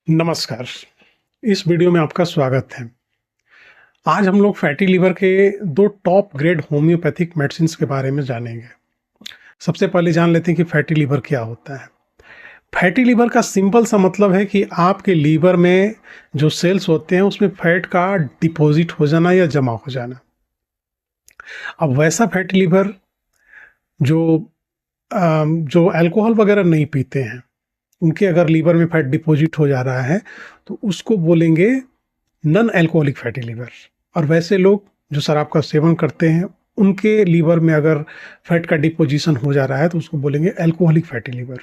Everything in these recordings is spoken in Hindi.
नमस्कार। इस वीडियो में आपका स्वागत है। आज हम लोग फैटी लिवर के दो टॉप ग्रेड होम्योपैथिक मेडिसिन्स के बारे में जानेंगे। सबसे पहले जान लेते हैं कि फैटी लिवर क्या होता है। फैटी लिवर का सिंपल सा मतलब है कि आपके लीवर में जो सेल्स होते हैं उसमें फैट का डिपॉजिट हो जाना या जमा हो जाना। अब वैसा फैटी लिवर जो अल्कोहल वगैरह नहीं पीते हैं, उनके अगर लीवर में फैट डिपॉजिट हो जा रहा है तो उसको बोलेंगे नॉन अल्कोहलिक फैटी लिवर। और वैसे लोग जो शराब का सेवन करते हैं उनके लीवर में अगर फैट का डिपोजिशन हो जा रहा है तो उसको बोलेंगे alcoholic fatty liver.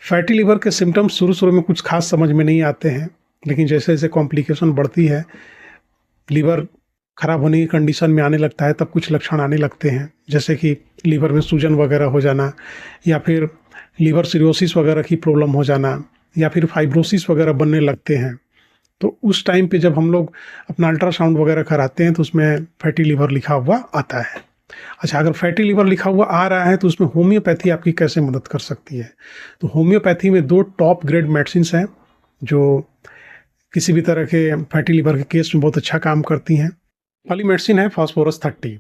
Fatty liver के सिम्टम्स शुरू शुरू में कुछ खास समझ में नहीं आते हैं, लेकिन जैसे जैसे कॉम्प्लिकेशन बढ़ती है, लीवर खराब होने की कंडीशन में आने लगता है, तब कुछ लक्षण आने लगते हैं, जैसे कि लीवर में सूजन वगैरह हो जाना, या फिर लीवर सिरोसिस वगैरह की प्रॉब्लम हो जाना, या फिर फाइब्रोसिस वगैरह बनने लगते हैं। तो उस टाइम पे जब हम लोग अपना अल्ट्रासाउंड वगैरह कराते हैं तो उसमें फैटी लिवर लिखा हुआ आता है। अच्छा, अगर फैटी लिवर लिखा हुआ आ रहा है तो उसमें होम्योपैथी आपकी कैसे मदद कर सकती है? तो होम्योपैथी में दो टॉप ग्रेड मेडिसिन्स हैं जो किसी भी तरह के फैटी लिवर के केस में बहुत अच्छा काम करती हैं। पहली मेडिसिन है फास्फोरस 30।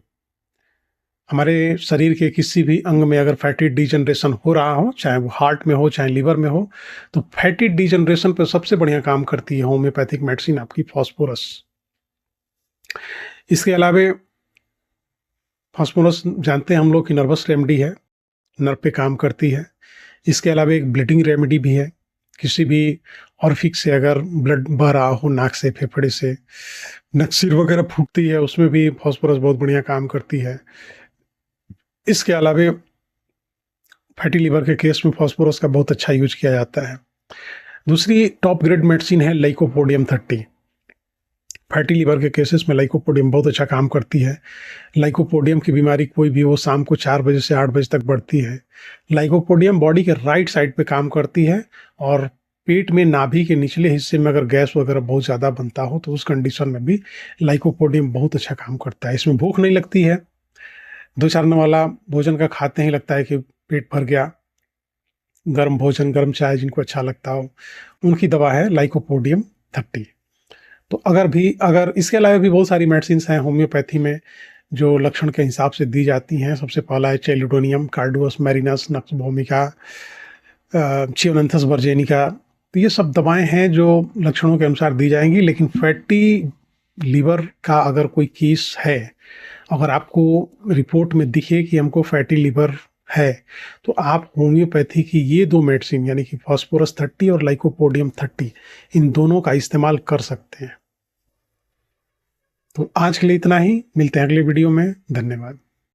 हमारे शरीर के किसी भी अंग में अगर फैटी डिजनरेशन हो रहा हो, चाहे वो हार्ट में हो चाहे लीवर में हो, तो फैटी डिजनरेशन पर सबसे बढ़िया काम करती है होम्योपैथिक मेडिसिन आपकी फास्फोरस। इसके अलावे फास्फोरस जानते हैं हम लोग कि नर्वस रेमेडी है, नर्व पे काम करती है। इसके अलावा एक ब्लीडिंग रेमेडी भी है। किसी भी ऑरिफिस से अगर ब्लड बह रहा हो नाक से, फेफड़े से, नक्सीर वगैरह फूटती है, उसमें भी फास्फोरस बहुत बढ़िया काम करती है। इसके अलावा फैटी लिवर के केस में फास्फोरस का बहुत अच्छा यूज किया जाता है। दूसरी टॉप ग्रेड मेडिसिन है लाइकोपोडियम 30। फैटी लिवर के केसेस में लाइकोपोडियम बहुत अच्छा काम करती है। लाइकोपोडियम की बीमारी कोई भी हो, शाम को 4 बजे से 8 बजे तक बढ़ती है। लाइकोपोडियम बॉडी के राइट साइड पे काम करती है, और पेट में नाभि के निचले हिस्से में अगर गैस वगैरह बहुत ज़्यादा बनता हो तो उस कंडीशन में भी लाइकोपोडियम बहुत अच्छा काम करता है। इसमें भूख नहीं लगती है, 2-4 वाला भोजन का खाते ही लगता है कि पेट भर गया। गर्म भोजन, गर्म चाय जिनको अच्छा लगता हो, उनकी दवा है लाइकोपोडियम 30। तो अगर इसके अलावा भी बहुत सारी मेडिसिन हैं होम्योपैथी में जो लक्षण के हिसाब से दी जाती हैं। सबसे पहला है चेलिडोनियम, कार्डुअस मैरिनस, नक्स भूमिका, चियोनंथस वर्जेनिका। तो ये सब दवाएं हैं जो लक्षणों के अनुसार दी जाएंगी। लेकिन फैटी लीवर का अगर कोई केस है, अगर आपको रिपोर्ट में दिखे कि हमको फैटी लिवर है, तो आप होम्योपैथी की ये दो मेडिसिन यानी कि फास्फोरस 30 और लाइकोपोडियम 30, इन दोनों का इस्तेमाल कर सकते हैं। तो आज के लिए इतना ही, मिलते हैं अगले वीडियो में। धन्यवाद।